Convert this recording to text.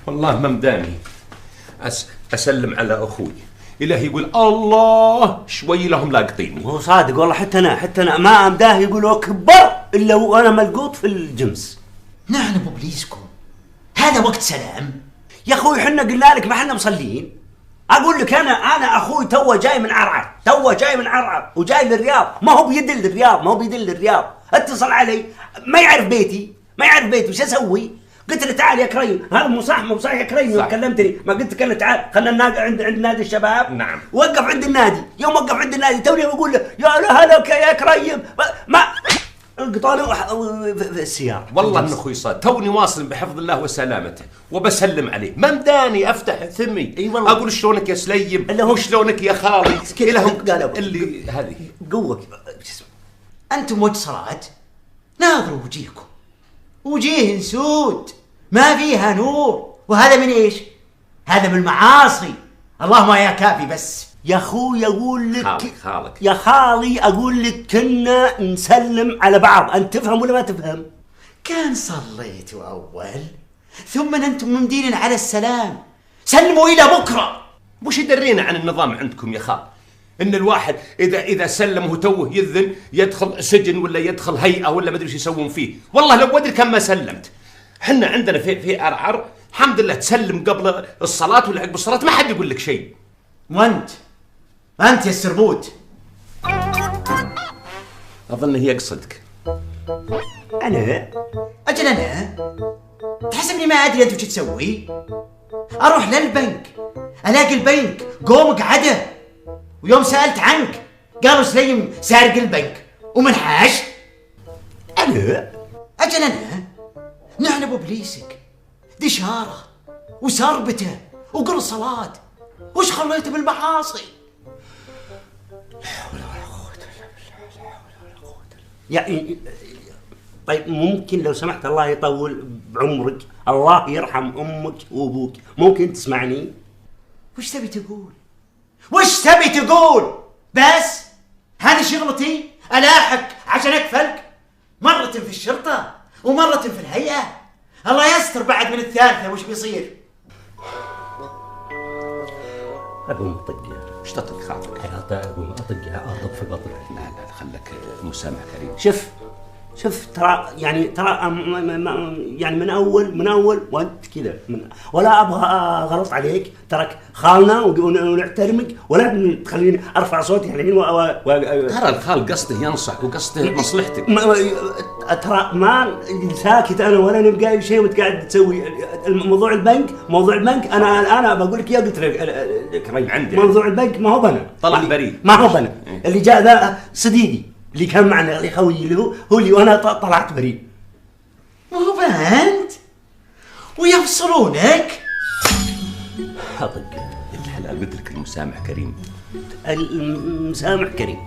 والله ما مداني اسلم على اخوي. إلهي يقول الله شوي لهم لاقطيني. هو صادق والله، حتى انا ما امداه يقول اكبر الا وانا ملقوط في الجمس. نحن بابليسكم، هذا وقت سلام يا اخوي. حنا قلنا لك ما حنا مصلين. اقول لك انا اخوي تو جاي من عرعر وجاي للرياض، ما هو بيدل للرياض، اتصل علي ما يعرف بيتي وش اسوي؟ قلت له تعال يا كريم، هذا مو صح يا كريم. كلمتني ما قلت لك تعال خلينا عند نادي الشباب. نعم. وقف عند النادي، يوم وقف عند النادي توني بقول له يا هلا يا كريم، ما قطعوا في السيارة. والله ان اخوي صاد توني واصل بحفظ الله وسلامته وبسلم عليه، ما مداني افتح ثمي. اي والله. اقول شلونك يا سليم وشلونك يا خالي لهم اللي هذه قوة. أنتم وجه صلاة، ناظروا وجيهكم، وجيه سود ما فيها نور، وهذا من ايش؟ هذا من المعاصي. اللهم يا كافي بس. يا اخوي اقول لك خالك يا خالي، اقول لك كنا نسلم على بعض، انت تفهم ولا ما تفهم؟ كان صليتوا اول ثم انتم ممدين على السلام، سلموا الى بكره. وش يدرينا عن النظام عندكم يا خال؟ ان الواحد اذا سلم وتوه يذن يدخل سجن ولا يدخل هيئه ولا ما ادري ايش يسوون فيه. والله لو ادري كم ما سلمت. حنا عندنا في عرعر الحمد لله تسلم قبل الصلاه ولا عقب الصلاه ما حد يقول لك شيء. وانت يا السربوت، اظن هي يقصدك. انا تحسبني ما ادري انت وش تسوي؟ اروح للبنك الاقي البنك قوم قعده، ويوم سالت عنك قالوا سليم سارق البنك ومنحاش. انا نحن بابليسك دشاره وسربته وقل صلاه، وش خليته بالمعاصي؟ يعني طيب ممكن لو سمحت الله يطول بعمرك، الله يرحم امك وابوك، ممكن تسمعني؟ وش تبي تقول؟ بس هذه شغلتي الاحق عشان اكفلك، مرة في الشرطة ومرة في الهيئة. الله يستر بعد من الثالثة وش بيصير؟ اقوم اطقها. ايش تطق خاطرك؟ اقوم اطقها، اطق في بطنها. لا خلك مسامح كريم. شوف ترى يعني يعني من اول وانت كذا ولا ابغى غلط عليك، ترك خالنا ونحترمك، ولا تخليني ارفع صوتي الحين ترى الخال قصده ينصح وقصده مصلحتك. ترى ما ساكت انا ولا نبقى شيء وانت قاعد تسوي موضوع البنك. انا بقول لك يا قلت لك عندي موضوع البنك ما هو بنا طلع بريء، ما هو بنا اللي جاء ذا صديقي اللي كان معنا اللي خوي اللي هو اللي وانا طلعت بريء. ما هو بنت ويفصلونك. اطق الحلال قلت لك المسامح كريم. المسامح كريم.